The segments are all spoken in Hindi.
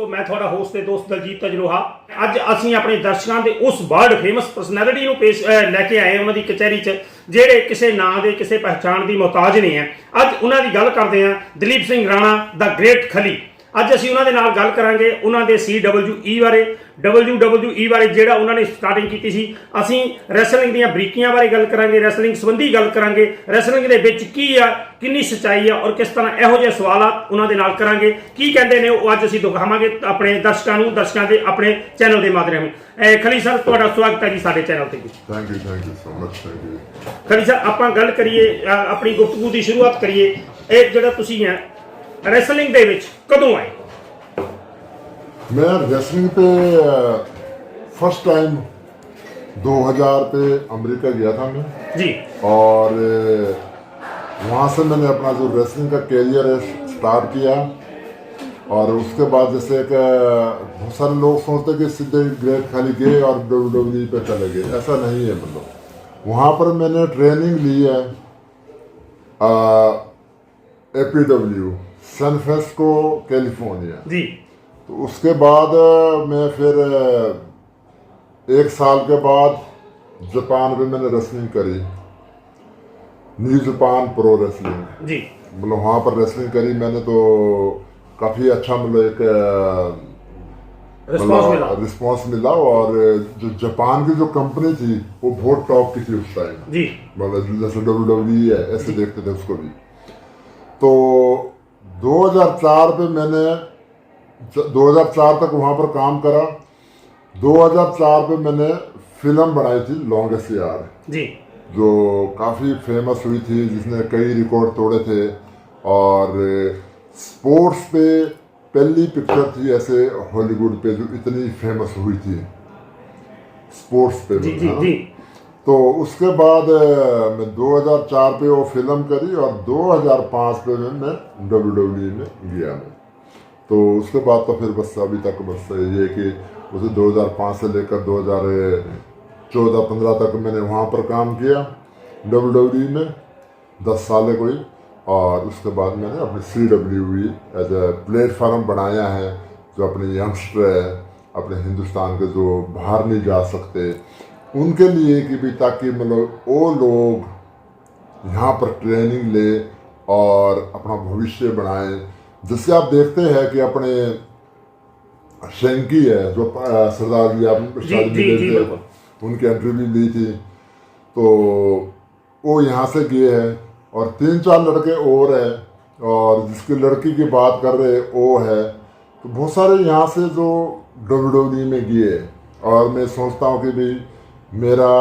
दोस्तों, मैं थोड़ा होस्ट ते दोस्त दलजीत तजरोहा। ਅੱਜ ਅਸੀਂ ਆਪਣੇ ਦਰਸ਼ਕਾਂ ਦੇ ਉਸ ਵਰਲਡ ਫੇਮਸ ਪਰਸਨੈਲਿਟੀ ਨੂੰ ਪੇਸ਼ ਲੈ ਕੇ ਆਏ ਉਹਨਾਂ ਦੀ ਕਚਹਿਰੀ 'ਚ, ਜਿਹੜੇ ਕਿਸੇ ਨਾਂ ਦੇ ਕਿਸੇ ਪਹਿਚਾਣ ਦੀ ਮੁਹਤਾਜ ਨਹੀਂ ਹੈ। ਅੱਜ ਉਹਨਾਂ ਦੀ ਗੱਲ ਕਰਦੇ ਹਾਂ ਦਲੀਪ ਸਿੰਘ ਰਾਣਾ ਦਾ ਗ੍ਰੇਟ ਖਲੀ। ਅੱਜ ਅਸੀਂ ਉਹਨਾਂ ਦੇ ਨਾਲ ਗੱਲ ਕਰਾਂਗੇ ਉਹਨਾਂ ਦੇ CWE ਬਾਰੇ, WWE ਬਾਰੇ ਜਿਹੜਾ ਉਹਨਾਂ ਨੇ ਸਟਾਰਟਿੰਗ ਕੀਤੀ ਸੀ। ਅਸੀਂ ਰੈਸਲਿੰਗ ਦੀਆਂ ਬਰੀਕੀਆਂ ਬਾਰੇ ਗੱਲ ਕਰਾਂਗੇ, ਰੈਸਲਿੰਗ ਸੰਬੰਧੀ ਗੱਲ ਕਰਾਂਗੇ, ਰੈਸਲਿੰਗ ਦੇ ਵਿੱਚ ਕੀ ਆ, ਕਿੰਨੀ ਸੱਚਾਈ ਆ ਔਰ ਕਿਸ ਤਰ੍ਹਾਂ ਇਹੋ ਜਿਹੇ ਸਵਾਲਾਤ ਉਹਨਾਂ ਦੇ ਨਾਲ ਕਰਾਂਗੇ। ਕੀ ਕਹਿੰਦੇ ਨੇ ਉਹ ਅੱਜ ਅਸੀਂ ਦਿਖਾਵਾਂਗੇ ਆਪਣੇ ਦਰਸ਼ਕਾਂ ਨੂੰ, ਦਰਸ਼ਕਾਂ ਦੇ ਆਪਣੇ ਚੈਨਲ ਦੇ ਮਾਧਿਅਮ ਨਾਲ। ਖਲੀ ਸਰ, ਤੁਹਾਡਾ ਸਵਾਗਤ ਹੈ ਜੀ ਸਾਡੇ ਚੈਨਲ ਤੇ। Thank you so much. Thank you Khali sir, ਆਪਾਂ ਗੱਲ ਕਰੀਏ, ਆਪਣੀ ਗੁਫ਼ਤਗੂ ਦੀ ਸ਼ੁਰੂਆਤ ਕਰੀਏ। ਇਹ ਜਿਹੜਾ ਤੁਸੀਂ ਹੈ ਰੈਸਲਿੰਗ ਦੇ ਵਿੱਚ ਕਦੋਂ ਆਏ? मैं रेसलिंग पे फर्स्ट टाइम 2000 पे अमेरिका गया था मैं जी, और वहाँ से मैंने अपना जो रेसलिंग का कैरियर है स्टार्ट किया। और उसके बाद जैसे कि बहुत सारे लोग सोचते कि सीधे ग्रेट खली गए और WWE पे चले गए, ऐसा नहीं है। मतलब वहाँ पर मैंने ट्रेनिंग ली है APW सैन फ्रांसिस्को कैलिफोर्निया जी। तो उसके बाद मैं फिर 1 साल के बाद जापान में मैंने रेसलिंग करी, न्यू जापान प्रो रेसलिंग जी। मतलब वहाँ पर रेसलिंग करी मैंने, तो काफ़ी अच्छा मतलब एक रिस्पॉन्स मिला। और जो जापान की जो कंपनी थी वो बहुत टॉप की थी उस टाइम जी। मतलब जैसे WWE है ऐसे देखते थे उसको भी। तो 2004 पे मैंने 2004 तक वहाँ पर काम करा। 2004 पे मैंने फिल्म बनाई थी लॉन्गेस्ट यार जी, जो काफ़ी फेमस हुई थी, जिसने कई रिकॉर्ड तोड़े थे। और स्पोर्ट्स पे पहली पिक्चर थी ऐसे हॉलीवुड पे जो इतनी फेमस हुई थी स्पोर्ट्स पे जी, जी, जी। तो उसके बाद मैं 2004 पे वो फिल्म करी और 2005 पे मैं WWE में गया मैं। तो उसके बाद तो फिर बस अभी तक बस ये कि उसे 2005 से लेकर 2014-15 तक मैंने वहाँ पर काम किया WWE में 10 साल कोई। और उसके बाद मैंने अपनी CWE एज ए प्लेटफार्म बनाया है जो अपने यंगस्टर है, अपने हिंदुस्तान के जो बाहर नहीं जा सकते उनके लिए कि भी, ताकि मतलब वो लोग यहाँ पर ट्रेनिंग ले और अपना भविष्य बनाएं। जैसे आप देखते हैं कि अपने शेंकी है जो सरदार जी, आप उनकी एंट्री भी ली थी, तो वो यहाँ से गए हैं। और 3-4 लड़के और हैं, और जिसकी लड़की की बात कर रहे वो है। तो बहुत सारे यहाँ से जो WWE में गए। और मैं सोचता हूँ कि भाई मेरा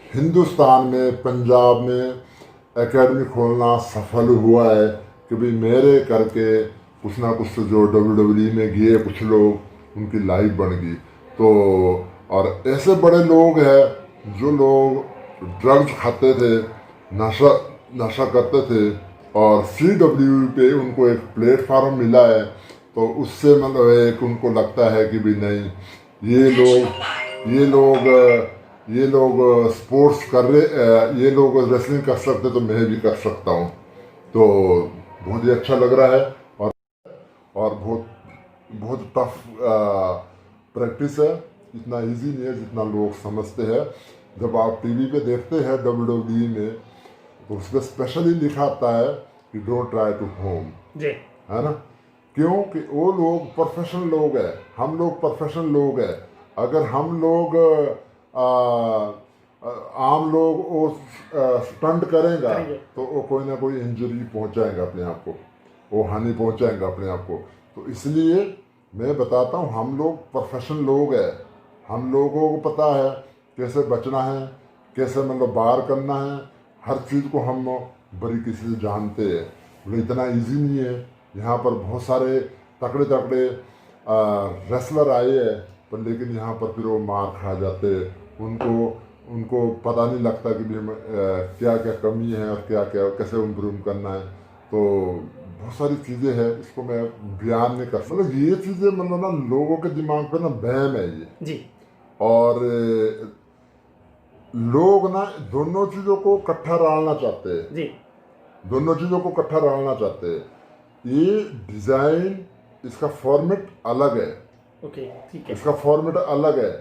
हिंदुस्तान में पंजाब में एकेडमी खोलना सफल हुआ है कि भाई मेरे करके कुछ ना कुछ जो WWE में गए कुछ लोग उनकी लाइफ बन गई। तो और ऐसे बड़े लोग हैं जो लोग ड्रग्स खाते थे, नशा करते थे, और CWE पे उनको एक प्लेटफार्म मिला है। तो उससे मतलब एक उनको लगता है कि भी नहीं, ये लोग स्पोर्ट्स कर रहे, ये लोग रेसलिंग कर सकते तो मैं भी कर सकता हूँ। तो बहुत ही अच्छा लग रहा है। और बहुत टफ प्रैक्टिस है, इतना इजी नहीं है जितना लोग समझते हैं। जब आप टीवी पे देखते हैं WWE में तो उस पर स्पेशली लिखा आता है कि डोंट ट्राई टू होम जी, है ना। क्योंकि वो लोग प्रोफेशनल लोग हैं, हम लोग प्रोफेशनल लोग हैं। अगर हम लोग आम लोग वो स्टंट करेगा तो वो कोई ना कोई इंजरी पहुंचाएगा अपने आप को, वो हानि पहुंचाएगा अपने आप को। तो इसलिए मैं बताता हूँ, हम लोग प्रोफेशनल लोग हैं, हम लोगों को पता है कैसे बचना है, कैसे मतलब बाहर करना है, हर चीज़ को हम बारीकी से जानते हैं। मतलब इतना इजी नहीं है। यहाँ पर बहुत सारे तकड़े तकड़े रेसलर आए हैं, पर लेकिन यहाँ पर फिर वो मार खा जाते हैं। उनको पता नहीं लगता कि भी क्या क्या कमी है और क्या क्या कैसे इम्प्रूव करना है। तो बहुत सारी चीज़ें हैं, इसको मैं बयान नहीं कर सकता। मतलब ये चीज़ें मतलब ना लोगों के दिमाग पे ना वहम है ये जी। और लोग ना दोनों चीज़ों को इकट्ठा डालना चाहते हैं जी, दोनों चीज़ों को इकट्ठा डालना चाहते हैं। ये डिज़ाइन इसका फॉर्मेट अलग है। ओके, ठीक है इसका फॉर्मेट अलग है।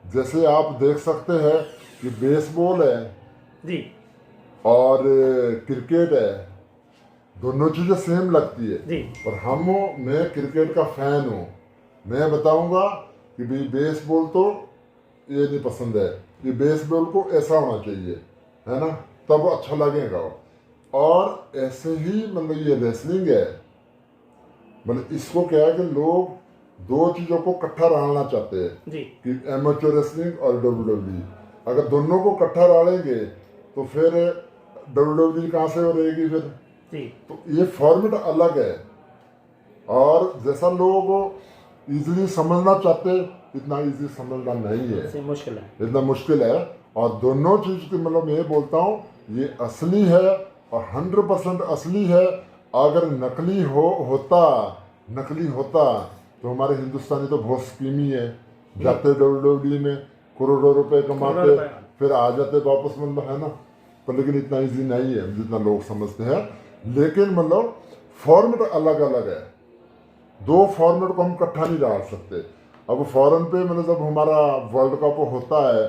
जैसे आप देख सकते हैं कि बेसबॉल है जी और क्रिकेट है, दोनों चीज़ें सेम लगती है। जी और मैं क्रिकेट का फैन हूँ। मैं बताऊंगा कि भाई बेसबॉल तो ये नहीं पसंद है, कि बेसबॉल को ऐसा होना चाहिए, है ना, तब अच्छा लगेगा। और ऐसे ही मतलब ये रेसलिंग है, मतलब इसको क्या है कि लोग दो चीज़ों को इकट्ठा डालना चाहते हैं जी कि एमेच्योर रेसलिंग और WWE। अगर दोनों को इकट्ठा डालेंगे तो फिर WWE कहाँ से हो रहेगी फिर? जी तो ये फॉर्मेट अलग है। और जैसा लोग इजीली समझना चाहते इतना इजी समझना नहीं है, से मुश्किल है। इतना मुश्किल है। और दोनों चीज़ की मतलब मैं बोलता हूँ ये असली है और 100% असली है। अगर नकली होता तो हमारे हिंदुस्तानी तो बहुत स्कीमी है, जाते WWE में करोड़ों रुपए कमाते, फिर आ जाते वापस, मतलब है ना। पर लेकिन इतना इजी नहीं है जितना लोग समझते हैं। लेकिन मतलब फॉर्मेट अलग अलग है, दो फॉर्मेट को हम इकट्ठा नहीं डाल सकते। अब फॉरेन पे मतलब जब हमारा वर्ल्ड कप होता है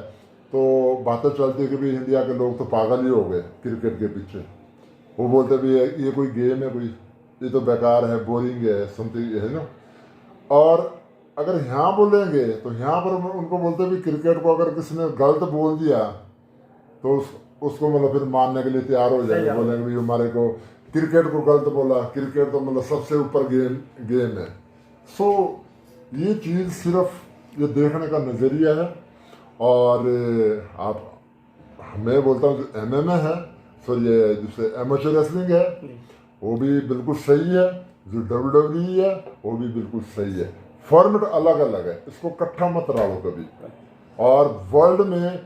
तो बातें चलती है कि भाई इंडिया के लोग तो पागल ही हो गए क्रिकेट के पीछे। वो बोलते भी ये कोई गेम है, कोई ये तो बेकार है, बोरिंग है, समथिंग है ना। और अगर यहाँ बोलेंगे तो यहाँ पर उनको बोलते भी क्रिकेट को अगर किसी ने गलत बोल दिया तो उसको मतलब फिर मानने के लिए तैयार हो जाएंगे, बोलेंगे भाई हमारे को क्रिकेट को गलत बोला, क्रिकेट तो मतलब सबसे ऊपर गेम है। सो ये चीज़ सिर्फ ये देखने का नज़रिया है। और आप मैं बोलता हूँ जो MMA है, सो ये जिससे एमेच्योर रेसलिंग है वो भी बिल्कुल सही है, जो WWE है वो भी बिल्कुल सही है। फॉर्मेट अलग अलग है, इसको इकट्ठा मत डालो कभी। और वर्ल्ड में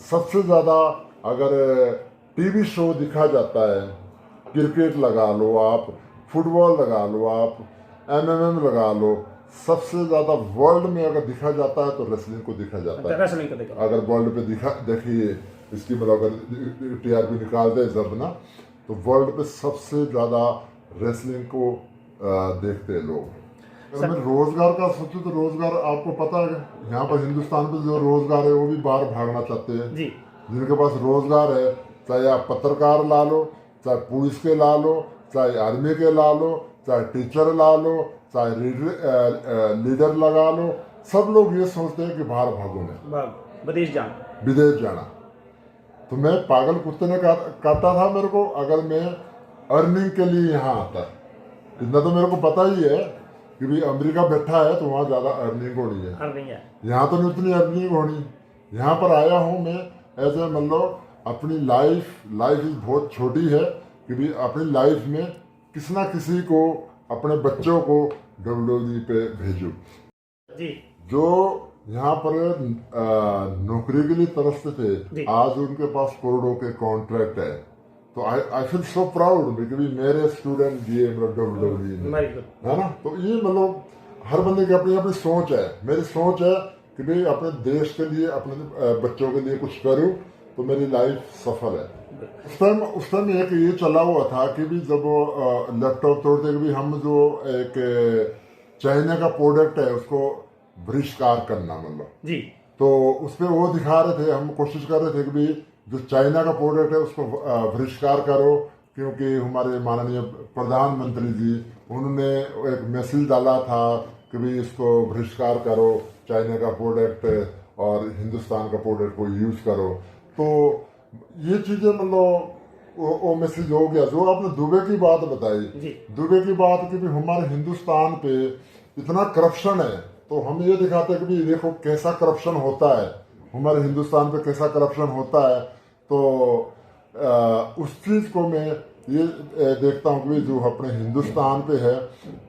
सबसे ज़्यादा अगर टीवी शो दिखा जाता है, क्रिकेट लगा लो आप, फुटबॉल लगा लो आप, MMA लगा लो, सबसे ज़्यादा वर्ल्ड में अगर दिखा जाता है तो रेसलिंग को दिखा जाता है। अगर वर्ल्ड पे देखिए इसकी मतलब अगर TRP निकालते हैं जब ना, तो वर्ल्ड पे सबसे ज़्यादा रेसलिंग को देखते हैं लोग। अगर मैं रोजगार का सोचूं तो रोजगार आपको पता है यहाँ पर हिंदुस्तान में जो रोजगार है वो भी बाहर भागना चाहते हैं जी। जिनके पास रोजगार है, चाहे आप पत्रकार ला लो, चाहे पुलिस के ला लो, चाहे आर्मी के ला लो, चाहे टीचर ला लो, चाहे लीडर लगा लो, सब लोग ये सोचते हैं कि बाहर भागो मैं, विदेश जाना। तो मैं पागल कुत्ते ने काटा था मेरे को अगर मैं अर्निंग के लिए यहाँ आता। इतना तो मेरे को पता ही है कि भाई अमेरिका बैठा है तो वहाँ ज़्यादा अर्निंग होनी है, यहाँ तो नहीं उतनी अर्निंग होनी। यहाँ पर आया हूँ मैं एज ए मतलब अपनी लाइफ इज बहुत छोटी है कि भाई अपनी लाइफ में किसी ना किसी को, अपने बच्चों को WWE पे भेजूँ। जो यहाँ पर नौकरी के लिए तरसते थे, आज उनके पास करोड़ों के कॉन्ट्रैक्ट है। तो आई फील सो प्राउड क्योंकि मेरे स्टूडेंट ये मतलब WWE में है ना। तो ये मतलब हर बंदे की अपनी अपनी सोच है। मेरी सोच है कि भाई अपने देश के लिए, अपने बच्चों के लिए कुछ करूँ तो मेरी लाइफ सफल है। उस टाइम एक ये चला हुआ था कि भी जब लैपटॉप तोड़ते भी हम जो एक चाइना का प्रोडक्ट है उसको बहिष्कार करना मतलब जी, तो उस पर वो दिखा रहे थे, हम कोशिश कर रहे थे कि भी जो चाइना का प्रोडक्ट है उसको बहिष्कार करो, क्योंकि हमारे माननीय प्रधानमंत्री जी उन्होंने एक मैसेज डाला था कि भी इसको बहिष्कार करो, चाइना का प्रोडक्ट और हिंदुस्तान का प्रोडक्ट को यूज करो। तो ये चीज़ें मतलब वो मैसेज हो गया। जो आपने दुबई की बात बताई, दुबई की बात कि भी हमारे हिंदुस्तान पे इतना करप्शन है, तो हम ये दिखाते हैं कि भी देखो कैसा करप्शन होता है, हमारे हिंदुस्तान पे कैसा करप्शन होता है। तो उस चीज़ को मैं ये देखता हूँ कि जो अपने हिंदुस्तान पे है,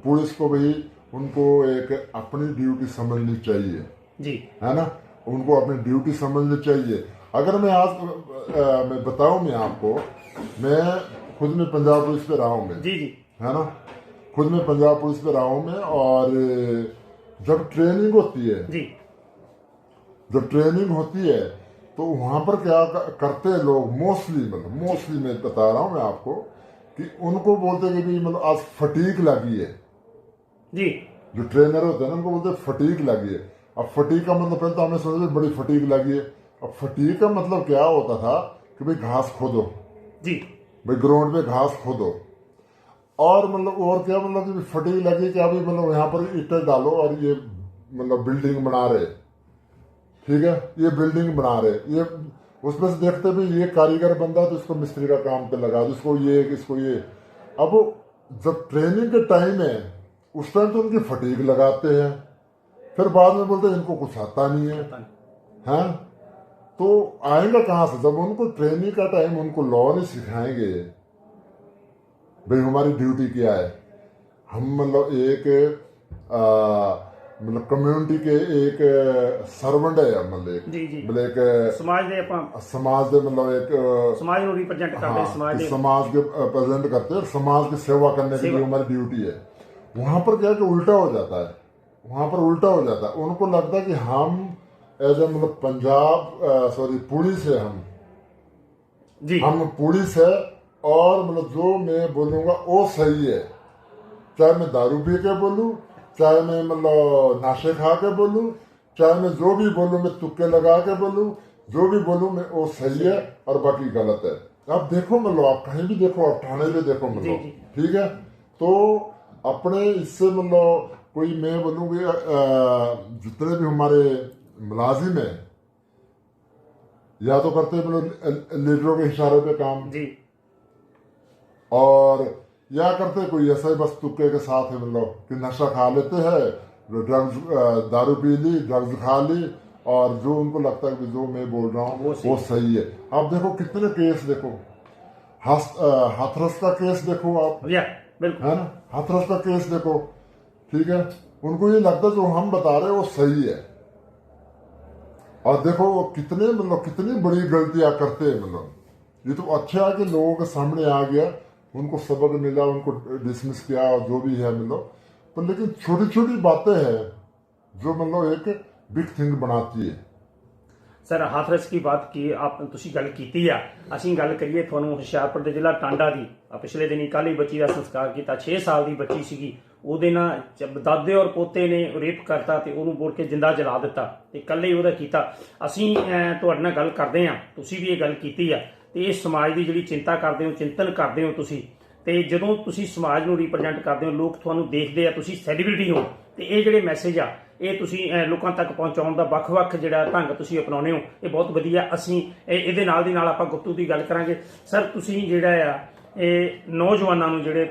पुलिस को भी उनको एक अपनी ड्यूटी समझनी चाहिए जी, है ना, उनको अपनी ड्यूटी समझनी चाहिए। अगर मैं आज मैं बताऊँ मैं आपको, मैं खुद में पंजाब पुलिस पे रहा हूँ मैं, जी, है ना, खुद में पंजाब पुलिस पे रहा हूँ मैं। और जब ट्रेनिंग होती है जी, जब ट्रेनिंग होती है तो वहाँ पर क्या करते हैं लोग, मोस्टली मैं बता रहा हूँ मैं आपको कि उनको बोलते हैं कि भी मतलब आज फटीक लगी है, जी। जो ट्रेनर होते हैं ना उनको बोलते हैं फटीक लगी है। अब फटीक का मतलब पहले तो हमें समझ में बड़ी फटीक लगी है। अब फटीक का मतलब क्या होता था कि भाई घास खोदो जी। भाई, ग्राउंड में घास खोदो, और मतलब और क्या मतलब कि फटीक लगी कि अभी मतलब यहाँ पर ईंटें डालो और ये मतलब बिल्डिंग बना रहे, ठीक है, ये बिल्डिंग बना रहे, ये उसमें से देखते भी ये कारीगर बंदा तो इसको मिस्त्री का काम पे लगा दो, इसको ये। अब जब ट्रेनिंग के टाइम है उस टाइम तो उनकी फटीक लगाते हैं, फिर बाद में बोलते हैं इनको कुछ आता नहीं है, हैं? तो आएगा कहाँ से जब उनको ट्रेनिंग का टाइम उनको लॉ नहीं सिखाएंगे भाई हमारी ड्यूटी क्या है। हम मतलब एक मतलब कम्युनिटी के एक सर्वेंट है, मतलब एक जी जी मतलब एक समाज ਦੇ ਆਪਾਂ समाज के मतलब एक समाज ਨੂੰ रिप्रेजेंट ਕਰਦੇ हाँ, समाज कि ਦੇ समाज के प्रेजेंट करते हैं और समाज की सेवा करने की जो हमारी ड्यूटी है। वहां पर क्या है कि उल्टा हो जाता है, वहां पर उल्टा हो जाता है। उनको लगता है कि हम एज ए मतलब पंजाब सॉरी पुलिस है, जी हम पुलिस है और मतलब जो मैं बोलूंगा वो सही है, चाहे मैं दारू पी के बोलूं, चाहे मैं मतलब नाशे खा के बोलूं, चाहे मैं जो भी बोलूं, मैं तुक्के लगा के बोलूं, जो भी बोलूं मैं वो सही है और बाकी गलत है। आप देखो मतलब आप कहीं भी देखो, आप थाने पे देखो मतलब, ठीक है। तो अपने इससे मतलब कोई मैं बोलूँगी जितने भी हमारे मुलाजिम है या तो करते हैं मतलब लीडरों के इशारे पे काम जी और या करते कोई ऐसा ही बस तुक्के के साथ है मतलब कि नशा खा लेते हैं, ड्रग्स दारू पी ली, ड्रग्स खा ली और जो उनको लगता है कि जो मैं बोल रहा हूँ वो सही है। आप देखो कितने केस देखो, हाथरस का केस देखो आप, बिल्कुल है ना, हाथरस का केस देखो, ठीक है। उनको ये लगता है जो हम बता रहे हैं वो सही है और देखो वो कितने मतलब कितनी बड़ी गलतियां करते हैं। मतलब ये तो अच्छा है कि लोगों के सामने आ गया, उनको सबक मिला, उनको डिसमिस किया और जो भी है मतलब, पर लेकिन छोटी छोटी बातें हैं जो मतलब एक बिग थिंग बनाती है। सर हाथरस की बात की आप ਤੁਸੀਂ ਗੱਲ ਕੀਤੀ ਆ, ਅਸੀਂ ਗੱਲ ਕਰੀਏ ਤੁਹਾਨੂੰ ਹੁਸ਼ਿਆਰਪੁਰ ਦੇ ਜ਼ਿਲ੍ਹਾ ਟਾਂਡਾ ਦੀ। ਪਿਛਲੇ ਦਿਨੀ ਕੱਲ੍ਹ ਹੀ ਬੱਚੀ ਦਾ ਸੰਸਕਾਰ ਕੀਤਾ, 6 ਸਾਲ ਦੀ ਬੱਚੀ ਸੀਗੀ, ਉਹਦੇ ਨਾਲ ਦਾਦੇ ਔਰ ਪੋਤੇ ਨੇ ਰੇਪ ਕਰਤਾ ਤੇ ਉਹਨੂੰ ਬੋਲ ਕੇ ਜਿੰਦਾ ਜਲਾ ਦਿੱਤਾ ਤੇ ਇਕੱਲੇ ਹੀ ਉਹਦਾ ਕੀਤਾ। ਅਸੀਂ ਤੁਹਾਡੇ ਨਾਲ ਗੱਲ ਕਰਦੇ ਹਾਂ, ਤੁਸੀਂ ਵੀ ਇਹ ਗੱਲ ਕੀਤੀ ਆ ਤੇ ਇਹ ਸਮਾਜ ਦੀ ਜਿਹੜੀ ਚਿੰਤਾ ਕਰਦੇ ਹੋ, ਚਿੰਤਨ ਕਰਦੇ ਹੋ ਤੁਸੀਂ, ਤੇ ਜਦੋਂ ਤੁਸੀਂ ਸਮਾਜ ਨੂੰ ਰਿਪਰੈਜ਼ੈਂਟ ਕਰਦੇ ਹੋ, ਲੋਕ ਤੁਹਾਨੂੰ ਦੇਖਦੇ ਆ, ਤੁਸੀਂ ਸੈਲੀਬ੍ਰਿਟੀ ਹੋ ਤੇ ਇਹ ਜਿਹੜੇ ਮੈਸੇਜ ਆ ਇਹ ਤੁਸੀਂ ਲੋਕਾਂ ਤੱਕ ਪਹੁੰਚਾਉਣ ਦਾ ਵੱਖ-ਵੱਖ ਜਿਹੜਾ ਢੰਗ ਤੁਸੀਂ ਅਪਣਾਉਂਦੇ ਹੋ, ਇਹ ਬਹੁਤ ਵਧੀਆ। ਅਸੀਂ ਇਹਦੇ ਨਾਲ ਦੀ ਨਾਲ ਆਪਾਂ ਗੁਫ਼ਤਗੂ ਦੀ ਗੱਲ ਕਰਾਂਗੇ। ਸਰ ਤੁਸੀਂ ਜਿਹੜਾ ਆ ਇਹ ਨੌਜਵਾਨਾਂ ਨੂੰ ਜਿਹੜੇ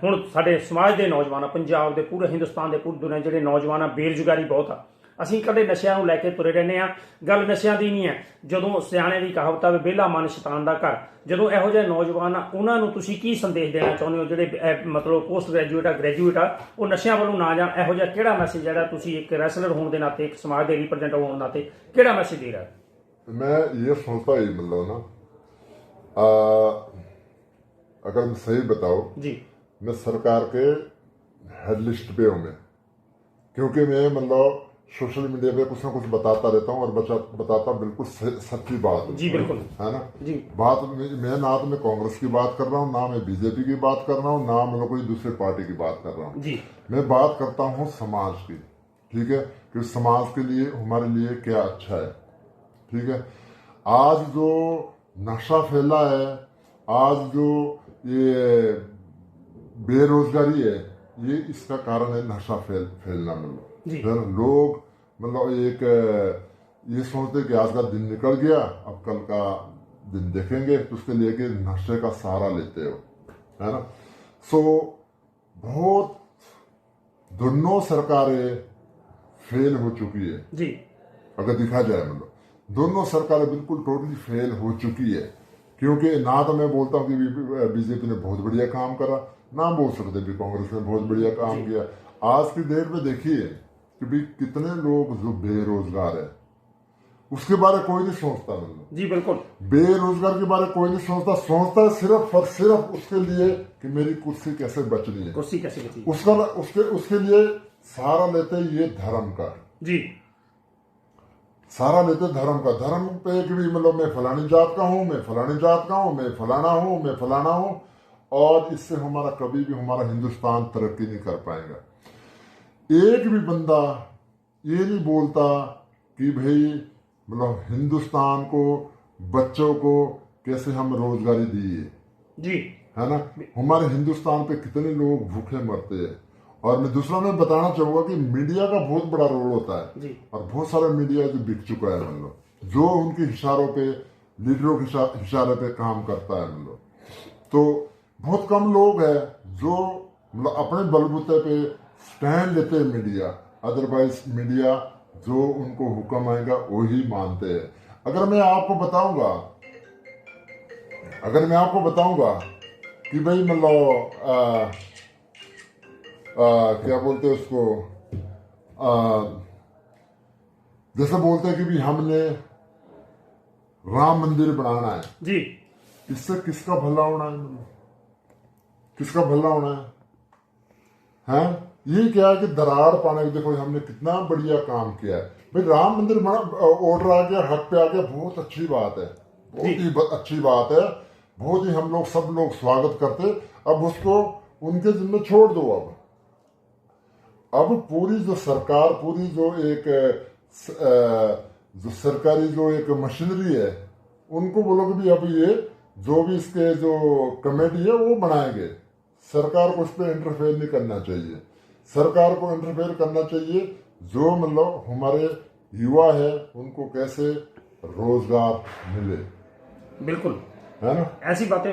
ਹੁਣ ਸਾਡੇ ਸਮਾਜ ਦੇ ਨੌਜਵਾਨ ਆ, ਪੰਜਾਬ ਦੇ ਪੂਰੇ ਹਿੰਦੁਸਤਾਨ ਦੇ ਪੂਰੀ ਦੁਨੀਆ ਜਿਹੜੇ ਨੌਜਵਾਨ ਆ, ਬੇਰੁਜ਼ਗਾਰੀ ਬਹੁਤ ਆ। ਅਸੀਂ ਇਕੱਲੇ ਨਸ਼ਿਆਂ ਨੂੰ ਲੈ ਕੇ ਤੁਰੇ ਰਹਿੰਦੇ ਆ, ਗੱਲ ਨਸ਼ਿਆਂ ਦੀ ਨਹੀਂ ਹੈ। ਜਦੋਂ ਸਿਆਣੇ ਦੀ ਕਹਾਵਤ ਆ ਵੀ ਵਿਹਲਾ ਮਨ ਸ਼ੈਤਾਨ ਦਾ ਘਰ, ਜਦੋਂ ਇਹੋ ਜਿਹੇ ਨੌਜਵਾਨ ਆ ਉਹਨਾਂ ਨੂੰ ਤੁਸੀਂ ਕੀ ਸੰਦੇਸ਼ ਦੇਣਾ ਚਾਹੁੰਦੇ ਹੋ ਜਿਹੜੇ ਮਤਲਬ ਪੋਸਟ ਗ੍ਰੈਜੂਏਟ ਆ, ਗ੍ਰੈਜੂਏਟ ਆ, ਉਹ ਨਸ਼ਿਆਂ ਵੱਲੋਂ ਨਾ ਜਾਣ? ਇਹੋ ਜਿਹਾ ਕਿਹੜਾ ਮੈਸੇਜ ਜਿਹੜਾ ਤੁਸੀਂ ਇੱਕ ਰੈਸਲਰ ਹੋਣ ਦੇ ਨਾਤੇ, ਇੱਕ ਸਮਾਜ ਦੇ ਰਿਪਰੈਜ਼ੈਂਟ ਹੋਣ ਦੇ ਨਾਤੇ ਕਿਹੜਾ ਮੈਸੇਜ ਦੇ रहा? मैं ये सोचता ही मतलब ना अगर मैं सही बताऊं जी, मैं सरकार के हेड लिस्ट पे हूं मैं, क्योंकि मैं मतलब सोशल मीडिया पे कुछ ना कुछ बताता रहता हूँ और बताता बिल्कुल सच्ची बात जी बिल्कुल है ना जी। बात मैं ना तो मैं कांग्रेस की बात कर रहा हूँ, ना मैं बीजेपी की बात कर रहा हूँ, ना मतलब कोई दूसरी पार्टी की बात कर रहा हूँ जी। मैं बात करता हूँ समाज की, ठीक है, कि समाज के लिए हमारे लिए क्या अच्छा है, ठीक है। आज जो नशा फैला है, आज जो ये बेरोजगारी है, ये इसका कारण है नशा फैलना। मतलब लोग मतलब एक ये सोचते कि आज का दिन निकल गया, अब कल का दिन देखेंगे, तो उसके लिए कि नशे का सहारा लेते हो, है ना। सो बहुत दोनों सरकारें फेल हो चुकी है जी, अगर देखा जाए मतलब दोनों सरकारें बिल्कुल टोटली फेल हो चुकी है। क्योंकि ना तो मैं बोलता हूँ कि बीजेपी ने बहुत बढ़िया काम करा, ना बोल सकते भी कांग्रेस ने बहुत बढ़िया काम किया। आज की डेट में देखिए कि भाई कितने लोग जो बेरोजगार है उसके बारे में कोई नहीं सोचता। मतलब जी बिल्कुल, बेरोजगार के बारे में कोई नहीं सोचता सिर्फ और सिर्फ उसके लिए कि मेरी कुर्सी कैसे बचनी है, कुर्सी कैसे बची, उसके लिए सहारा लेते ये धर्म का जी, सारा लेते धर्म का। धर्म पे कि भी मतलब मैं फलानी जात का हूँ, मैं फलानी जात का हूँ, मैं फलाना हूँ, मैं फलाना हूँ, और इससे हमारा कभी भी हमारा हिंदुस्तान तरक्की नहीं कर पाएगा। एक भी बंदा ये नहीं बोलता कि भाई मतलब हिंदुस्तान को, बच्चों को कैसे हम रोजगारी दिए जी, है ना। हमारे हिंदुस्तान पे कितने लोग भूखे मरते हैं। और मैं दूसरा मैं बताना चाहूंगा कि मीडिया का बहुत बड़ा रोल होता है जी। और बहुत सारा मीडिया जो बिक चुका है मतलब, जो उनके इशारों पे, लीडरों के इशारे पे काम करता है मतलब। तो बहुत कम लोग हैं जो मतलब अपने बलबूते पे स्टैंड लेते हैं मीडिया, अदरवाइज मीडिया जो उनको हुक्म आएगा वही मानते हैं। अगर मैं आपको बताऊंगा कि भाई मतलब क्या बोलते हैं उसको, जैसे बोलते हैं कि भी हमने राम मंदिर बनाना है जी, इससे किसका भला होना है मतलब? किसका भला होना है? ये क्या है कि दरार पाने को देखो हमने कितना बढ़िया काम किया है भाई। राम मंदिर बना, ऑर्डर आ गया, हक पे आ गया, बहुत अच्छी बात है, बहुत ही अच्छी बात है, बहुत ही हम लोग सब लोग स्वागत करते। अब उसको उनके जिम्मे छोड़ दो। अब पूरी जो सरकार, पूरी जो एक जो सरकारी जो एक मशीनरी है, उनको बोलो कि भी अब ये जो भी इसके जो कमेटी है वो बनाएंगे। सरकार को इस पर इंटरफेयर नहीं करना चाहिए। सरकार को इंटरफेयर करना चाहिए जो मतलब हमारे युवा है उनको कैसे रोजगार मिले। बिल्कुल, है ना। ऐसी बातें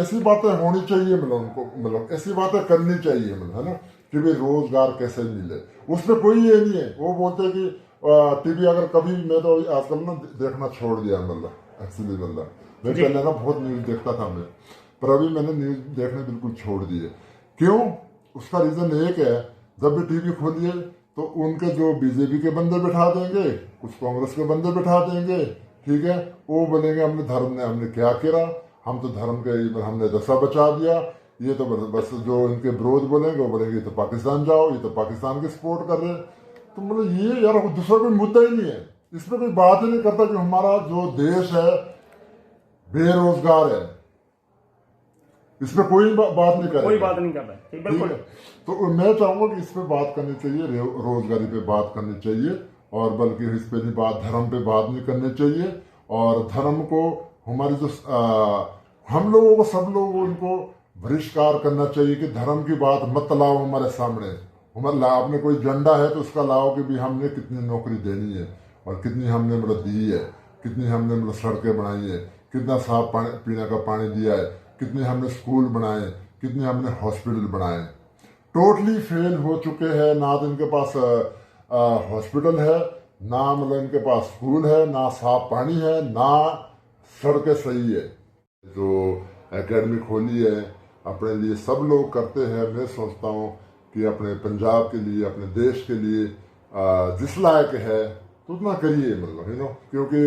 ऐसी बातें होनी चाहिए मतलब उनको, मतलब ऐसी बातें करनी चाहिए मतलब, है ना, कि भाई रोजगार कैसे मिले। उसमें कोई ये नहीं है। वो बोलते हैं कि टीवी अगर कभी, मैं तो आजकल ना देखना छोड़ दिया मतलब, एक्चुअली मतलब मैं पहले ना बहुत न्यूज देखता था मैं, पर अभी मैंने न्यूज देखने बिल्कुल छोड़ दिए। क्यों? उसका रीजन एक है, जब भी टीवी खोलिए तो उनके जो बीजेपी के बंदे बैठा देंगे, कुछ कांग्रेस के बंदे बैठा देंगे, ठीक है। वो बोलेंगे हमने धर्म ने हमने क्या किया, हम तो धर्म के हमने दशा बचा दिया। ये तो बस जो इनके विरोध बोलेंगे वो बोलेंगे ये तो पाकिस्तान जाओ, ये तो पाकिस्तान की सपोर्ट कर रहे हैं। तो मतलब ये यार दूसरा कोई मुद्दा ही नहीं है, इसमें कोई बात ही नहीं करता कि हमारा जो देश है बेरोजगार है। इसमें कोई बात नहीं कर रहा है। बिल्कुल। तो मैं चाहूंगा कि इस पे बात करनी चाहिए, रोजगारी पे बात करनी चाहिए, और बल्कि इस पे नहीं बात, धर्म पे बात नहीं करनी चाहिए। और धर्म को हमारी जो हम लोगों को, सब लोगों को इनको बहिष्कार करना चाहिए कि धर्म की बात मत लाओ हमारे सामने। हमारे आपने कोई झंडा है तो उसका लाओ कि भी हमने कितनी नौकरी देनी है और कितनी हमने मतलब दी है, कितनी हमने मतलब सड़कें बनाई है, कितना साफ पानी, पीने का पानी दिया है, कितने हमने स्कूल बनाए, कितने हमने हॉस्पिटल बनाए। टोटली फेल हो चुके हैं। ना तो इनके पास हॉस्पिटल है, ना मतलब इनके पास स्कूल है, ना साफ पानी है, ना सड़कें सही है। जो एकेडमी खोली है अपने लिए सब लोग करते हैं। मैं सोचता हूँ कि अपने पंजाब के लिए, अपने देश के लिए जिस लायक है तो उतना करिए मतलब, क्योंकि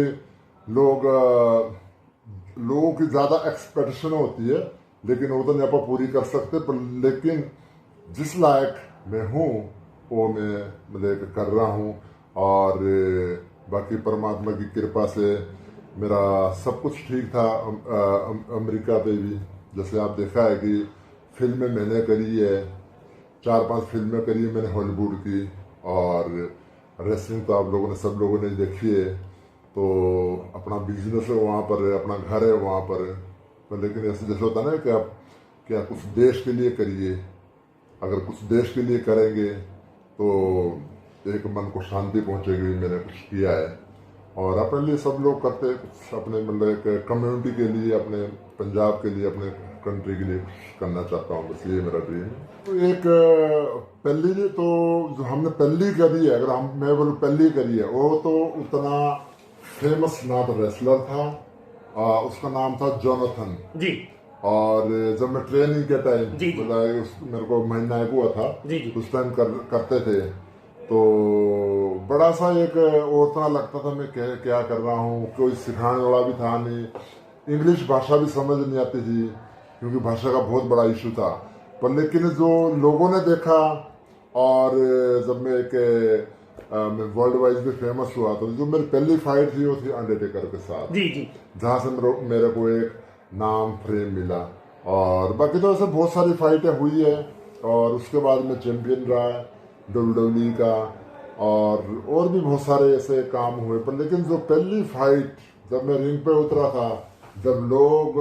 लोगों की ज़्यादा एक्सपेक्टेशन होती है, लेकिन वो तो नहीं आप पूरी कर सकते। पर लेकिन जिस लायक मैं हूँ वो मैं मतलब कर रहा हूँ, और बाकी परमात्मा की कृपा से मेरा सब कुछ ठीक था। अमेरिका पे भी जैसे आप देखा है कि फिल्में मैंने करी है, 4-5 फिल्में करी है मैंने हॉलीवुड की, और रेसलिंग तो आप लोगों ने, सब लोगों ने देखी है। तो अपना बिजनेस है वहाँ पर, अपना घर है वहाँ पर लेकिन ऐसे जैसे होता ना कि आप क्या कुछ देश के लिए करिए। अगर कुछ देश के लिए करेंगे तो एक मन को शांति पहुँचेगी। मैंने कुछ किया है और अपने लिए सब लोग करते हैं कुछ, अपने मतलब एक कम्युनिटी के लिए, अपने पंजाब के लिए, अपने कंट्री के लिए कुछ करना चाहता हूँ। बस ये मेरा ड्रीम है। तो एक पहली तो जो हमने पहली करी है, अगर मैं बोलूँ पहली करी है, वो तो उतना फेमस ना तो रेसलर था, उसका नाम था जोनाथन जी। और जब मैं ट्रेनिंग के टाइम मतलब मेरे को महीना एक हुआ था जी। उस टाइम करते थे, तो बड़ा सा एक उतना लगता था मैं क्या कर रहा हूँ। कोई सिखाने वाला भी था नहीं, इंग्लिश भाषा भी समझ नहीं आती थी क्योंकि भाषा का बहुत बड़ा इशू था। पर लेकिन जो लोगों ने देखा, और जब मैं एक मैं वर्ल्ड वाइज भी फेमस हुआ, तो जो मेरी पहली फाइट थी वो थी अंडरटेकर के साथ, जी। जहाँ से मेरे को एक नाम फ्रेम मिला। और बाकी तो ऐसे बहुत सारी फाइटें हुई है और उसके बाद में चैंपियन रहा है। WWE का, और भी बहुत सारे ऐसे काम हुए। पर लेकिन जो पहली फाइट जब मैं रिंग पे उतरा था, जब लोग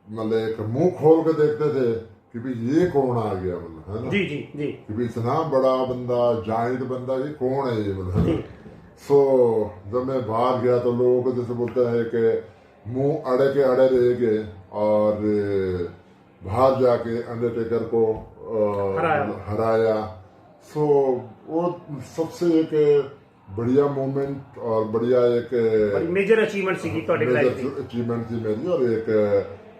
मतलब एक मुंह खोल के देखते थे कि भाई ये कौन आ गया, मतलब है ना, जी जी जी, कि भाई इतना बड़ा बंदा, जायंट बंदा, ये कौन है ये, मतलब है ना। सो जब मैं बाहर गया तो लोगों को जैसे बोलते हैं कि मुंह अड़े के अड़े रह गए, और बाहर जाके अंडरटेकर को हराया। सो वो सबसे एक बढ़िया मोमेंट और बढ़िया एक मेजर अचीवमेंट सी अचीवमेंट थी मेरी, और एक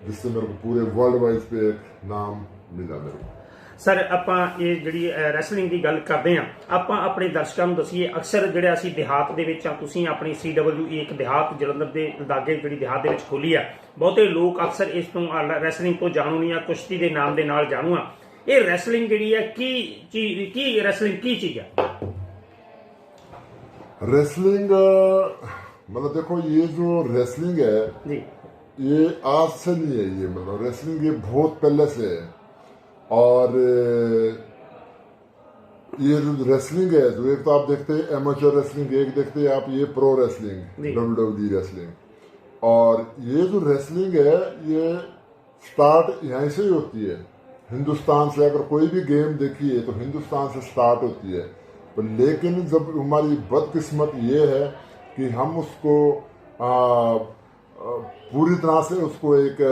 जिससे मेरे को पूरे वर्ल्ड वाइड पे एक नाम मिला मेरे को। ਸਰ ਆਪਾਂ ਇਹ ਜਿਹੜੀ ਰੈਸਲਿੰਗ ਦੀ ਗੱਲ ਕਰਦੇ ਹਾਂ, ਆਪਾਂ ਆਪਣੇ ਦਰਸ਼ਕਾਂ ਨੂੰ ਦਸੀਏ, ਅਕਸਰ ਜਿਹੜਾ ਅਸੀਂ ਦਿਹਾਤ ਦੇ ਵਿੱਚ ਆ, ਤੁਸੀਂ ਆਪਣੀ CWE ਇੱਕ ਦਿਹਾਤ ਜਲੰਧਰ ਦੇ ਲਾਗੇ ਜਿਹੜੀ ਦਿਹਾਤ ਦੇ ਵਿੱਚ ਖੋਲੀ ਆ, ਬਹੁਤੇ ਲੋਕ ਅਕਸਰ ਇਸ ਤੋਂ ਰੈਸਲਿੰਗ ਤੋਂ ਜਾਣੂ ਨਹੀਂ ਆ, ਕੁਸ਼ਤੀ ਦੇ ਨਾਮ ਦੇ ਨਾਲ ਜਾਣੂ ਆ। ਇਹ ਰੈਸਲਿੰਗ ਜਿਹੜੀ ਹੈ ਕੀ ਚੀਜ਼, ਕੀ ਰੈਸਲਿੰਗ ਕੀ ਚੀਜ਼ ਹੈ? रेसलिंग मतलब देखो, ये जो रेसलिंग है जी, ये आज से नहीं है, ये मतलब रेसलिंग ये बहुत पहले से है। और ये जो रेसलिंग है, जो एक तो आप देखते हैं एमेचर रेसलिंग, एक देखते हैं आप ये प्रो रेसलिंग, WWE रेसलिंग। और ये जो रेसलिंग है ये स्टार्ट यहीं से ही होती है, हिंदुस्तान से। अगर कोई भी गेम देखिए तो हिंदुस्तान से स्टार्ट होती है। लेकिन जब हमारी बदकिस्मत ये है कि हम उसको पूरी तरह से उसको एक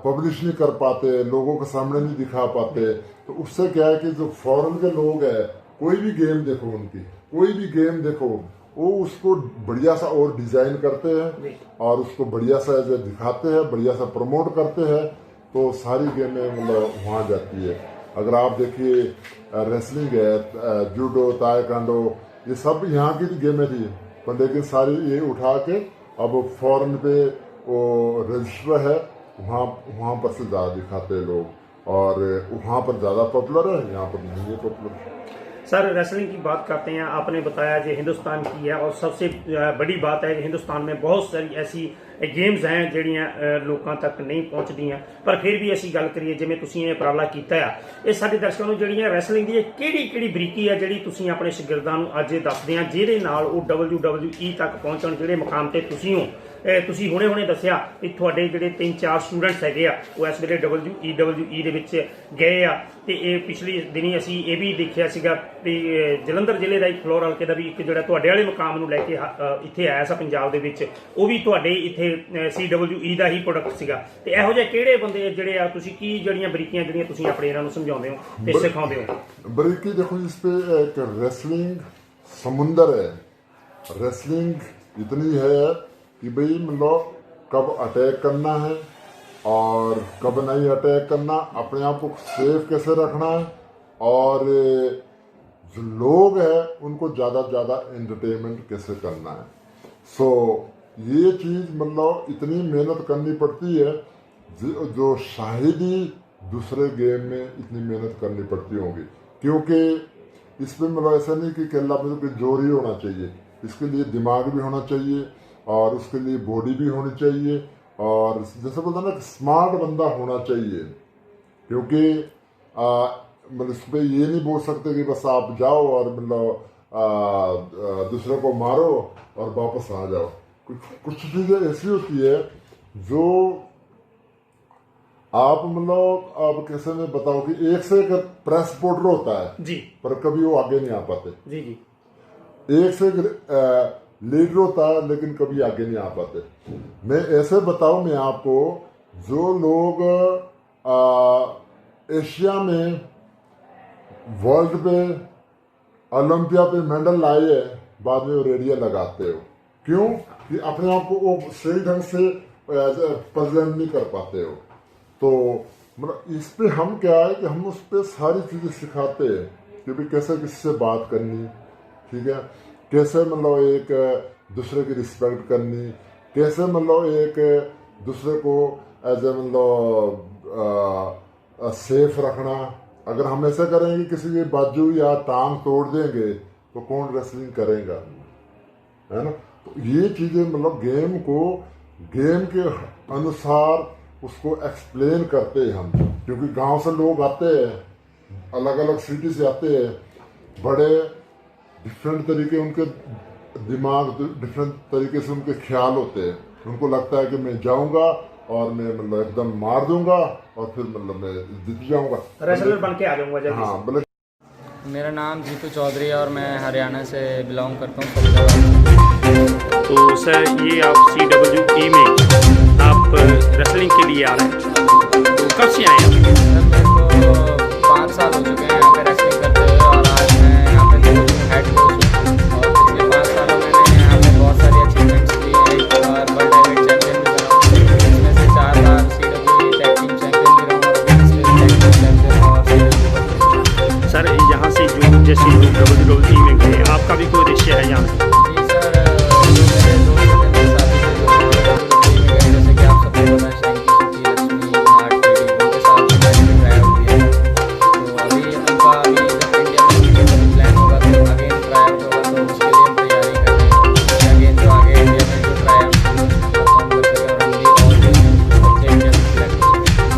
पब्लिश नहीं कर पाते, लोगों के सामने नहीं दिखा पाते, तो उससे क्या है कि जो फॉरेन के लोग हैं, कोई भी गेम देखो उनकी, कोई भी गेम देखो, वो उसको बढ़िया सा और डिजाइन करते हैं और उसको बढ़िया सा दिखाते हैं, बढ़िया सा प्रमोट करते हैं, तो सारी गेमें मतलब वहाँ जाती है। अगर आप देखिए रेसलिंग है, जूडो, ताइक्वांडो, ये सब यहाँ की गेमें थी, पर लेकिन सारी ये उठा के अब फॉरेन पे वो रजिस्टर है, वहाँ पर से ज़्यादा दिखाते हैं लोग, और वहाँ पर ज़्यादा पॉपुलर है, यहाँ पर नहीं है पॉपुलर। सर रेसलिंग की बात करते हैं, आपने बताया जो हिंदुस्तान की है, और सबसे बड़ी बात है कि हिंदुस्तान में बहुत सारी ऐसी गेम्स हैं ਜਿਹੜੀਆਂ ਲੋਕਾਂ ਤੱਕ ਨਹੀਂ ਪਹੁੰਚਦੀਆਂ, ਪਰ ਫਿਰ ਵੀ ਅਸੀਂ ਗੱਲ ਕਰੀਏ ਜਿਵੇਂ ਤੁਸੀਂ ਇਹ ਉਪਰਾਲਾ ਕੀਤਾ ਆ, ਇਹ ਸਾਡੇ ਦਰਸ਼ਕਾਂ ਨੂੰ ਜਿਹੜੀਆਂ ਰੈਸਲਿੰਗ ਦੀ ਕਿਹੜੀ ਬਰੀਕੀ ਹੈ ਜਿਹੜੀ ਤੁਸੀਂ ਆਪਣੇ ਸ਼ਾਗਿਰਦਾਂ ਨੂੰ ਅੱਜ ਦੱਸਦੇ ਆ, ਜਿਹਦੇ ਨਾਲ ਉਹ WWE ਤੱਕ ਪਹੁੰਚਣ, ਜਿਹੜੇ ਮੁਕਾਮ ਤੇ ਤੁਸੀਂ ਹੋ। ਤੁਸੀਂ ਹੁਣੇ ਦੱਸਿਆ ਕਿ ਤੁਹਾਡੇ ਜਿਹੜੇ 3-4 ਸਟੂਡੈਂਟਸ ਹੈਗੇ ਆ, ਉਹ ਇਸ ਵੇਲੇ WWE ਦੇ ਵਿੱਚ ਗਏ ਆ, ਤੇ ਇਹ ਪਿਛਲੀ ਦਿਨੀ ਅਸੀਂ ਇਹ ਵੀ ਦੇਖਿਆ ਸੀਗਾ ਵੀ ਜਲੰਧਰ ਜ਼ਿਲ੍ਹੇ ਦਾ ਇੱਕ ਫਲੋਰ ਹਲਕੇ ਦਾ ਵੀ ਇੱਕ ਜਿਹੜਾ ਤੁਹਾਡੇ ਵਾਲੇ ਮੁਕਾਮ ਨੂੰ ਲੈ ਕੇ ਇੱਥੇ ਆਇਆ ਸੀ ਪੰਜਾਬ ਦੇ ਵਿੱਚ, ਉਹ ਵੀ ਤੁਹਾਡੇ ਇੱਥੇ CWE ਦਾ ਹੀ ਪ੍ਰੋਡਕਟ ਸੀਗਾ। ਤੇ ਇਹੋ ਜਿਹੇ ਕਿਹੜੇ ਬੰਦੇ ਜਿਹੜੇ ਆ, ਤੁਸੀਂ ਕੀ ਜਿਹੜੀਆਂ ਬਰੀਕੀਆਂ ਜਿਹੜੀਆਂ ਤੁਸੀਂ ਆਪਣੇ ਇਹਨਾਂ ਨੂੰ ਸਮਝਾਉਂਦੇ ਹੋ ਤੇ ਸਿਖਾਉਂਦੇ ਹੋ? बरीकी देखो, इस पे एक रेसलिंग समुंदर है। रेसलिंग इतनी है कि भाई मतलब कब अटैक करना है और कब नहीं अटैक करना, अपने आप को सेफ कैसे रखना है, और जो लोग हैं उनको ज़्यादा से ज़्यादा एंटरटेनमेंट कैसे करना है। सो ये चीज़ मतलब इतनी मेहनत करनी पड़ती है, जो शायद ही दूसरे गेम में इतनी मेहनत करनी पड़ती होगी, क्योंकि इसमें मतलब ऐसा नहीं कि केला में तो जोर ही होना चाहिए, इसके लिए दिमाग भी होना चाहिए और उसके लिए बॉडी भी होनी चाहिए, और जैसे बोलते हैं ना, स्मार्ट बंदा होना चाहिए। क्योंकि मतलब इस पर ये नहीं बोल सकते कि बस आप जाओ और मतलब दूसरे को मारो और वापस आ जाओ। कुछ चीज़ें ऐसी होती है जो आप मतलब आप कैसे में बताओ कि एक से एक प्रेस रिपोर्टर होता है जी, पर कभी वो आगे नहीं आ पाते। जी जी, एक से एक लीडर होता है लेकिन कभी आगे नहीं आ पाते। मैं ऐसे बताऊं, मैं आपको, जो लोग एशिया में वर्ल्ड पे ओलंपिया पे मेडल लाए हैं, बाद में वो रेडिया लगाते हो, क्यों कि अपने आप को वो सही ढंग से प्रेजेंट नहीं कर पाते हो। तो मतलब इस पे हम क्या है कि हम उस पे सारी चीज़ें सिखाते हैं कि भाई कैसे किससे बात करनी, ठीक है, कैसे मतलब एक दूसरे की रिस्पेक्ट करनी, कैसे मतलब एक दूसरे को एज ए मतलब सेफ रखना। अगर हम ऐसा करेंगे किसी की बाजू या टांग तोड़ देंगे तो कौन रेसलिंग करेगा, है ना। तो ये चीज़ें मतलब गेम को गेम के अनुसार उसको एक्सप्लेन करते हैं हम, क्योंकि गांव से लोग आते हैं अलग अलग सिटी से आते हैं, बड़े डिफरेंट तरीके उनके दिमाग, डिफरेंट तरीके से उनके ख्याल होते हैं। उनको लगता है कि मैं जाऊंगा और मैं मतलब एकदम मार दूंगा और फिर मतलब मैं जीत जाऊंगा, रेसलर बन के आ जाऊंगा जल्दी हाँ से। बोले। मेरा नाम जीतू चौधरी है और मैं हरियाणा से बिलोंग करता हूँ, फरीदाबाद। तो सर ये आप CWE में आप रेसलिंग के लिए आ रहे हैं, तो कब से आए हैं? सर मेरे को 5 साल हो चुके हैं यहाँ पे रेसलिंग करते हुए और आज मैं यहाँ पे हेड कोच हूँ। और पिछले 5 सालों में मैंने यहाँ पे बहुत सारी अचीवमेंट्स की हैं। एक बार वर्ल्ड हेवीवेट चैम्पियन भी बना हूँ, इसमें से 4 बार CWE टैग टीम चैम्पियन भी रहा हूँ और अभी पिछले टैग टीम चैम्पियन और CWE। सर यहाँ से जो जैसे लोग WWE में गए, आपका भी कोई रिश्ता है यहाँ से? जी सर, जो मेरे दोस्त थे, मेरे साथी थे जो WWE में गए, जैसे कि आप सबको पता है शैंकी, सुकी, लक्ष्मी, हार्ट, उनके साथ भी मैंने भी ट्राई आउट किया। तो अभी उनका अभी जब इंडिया में कभी प्लान होगा तो अगेन ट्राई आउट होगा, तो उसके लिए हम तैयारी कर रहे हैं कि अगेन जो आगे इंडिया में जो ट्राई आउट होगा उसमें परफॉर्म कर सकें और हम भी और भी अच्छे इंडिया में सिलेक्ट हो सकें।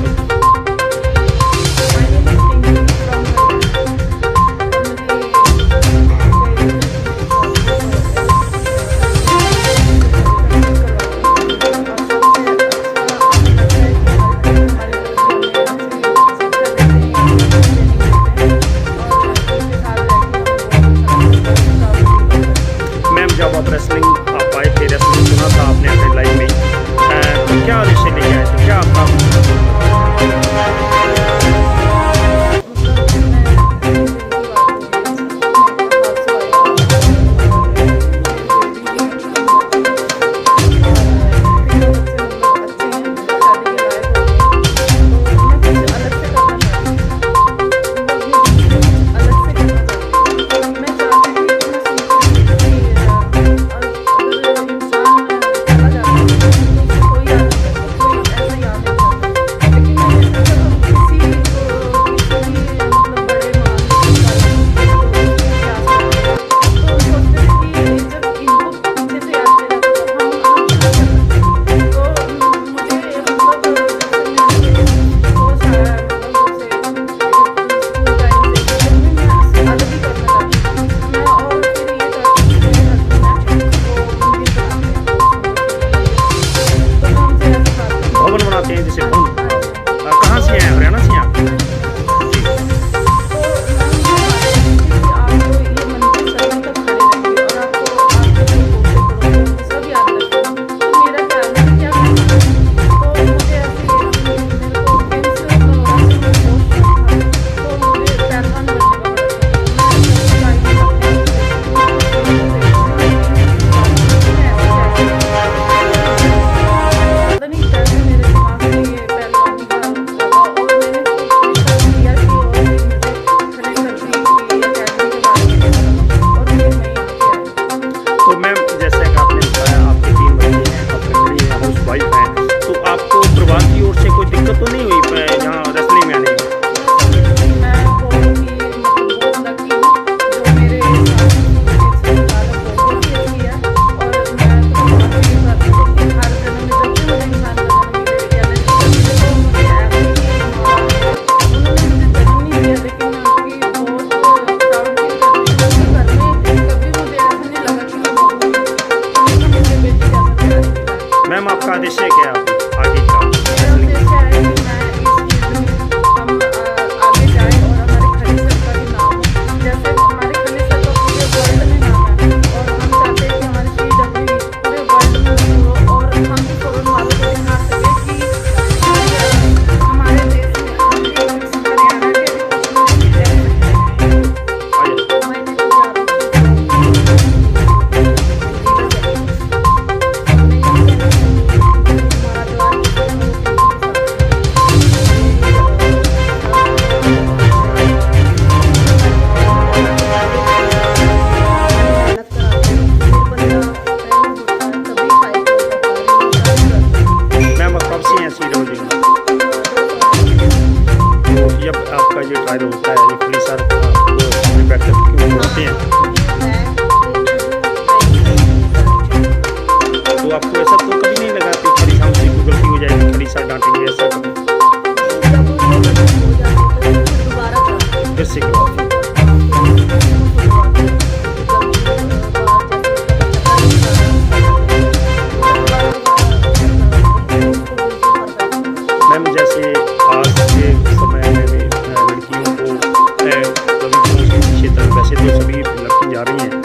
मैम जब आप रेसलिंग आप आए थे, रेसलिंग सुना था आपने अपने लाइफ में, तो क्या रिश्ते लेके आए थे, क्या आपका? भवन बनाते हैं जैसे भवन, कहाँ से हैं, हरियाणा से हैं आप? तो मैम जैसे कि आपने बताया आपके 3 बच्चे हैं, आप फैमिली हैं, हाउस वाइफ हैं, तो आपको परिवार की ओर से कोई दिक्कत तो नहीं हुई यहाँ रेसलिंग में आने में? मैम आपका आदेश है क्या आगे का? जब आपका ये ट्रायल होता है, ये पुलिस सर अपने बैठ क्यों होते हैं, तो आपको ऐसा तो कभी नहीं लगा कि खड़ी हमसे कोई गलती हो जाएगी, खड़ी सर डांटेंगे, ऐसा कभी? कैसे करवाती हैं? मैम जैसे आज के समय में भी लड़कियों को कभी क्षेत्र में वैसे तो सभी लड़की जा रही हैं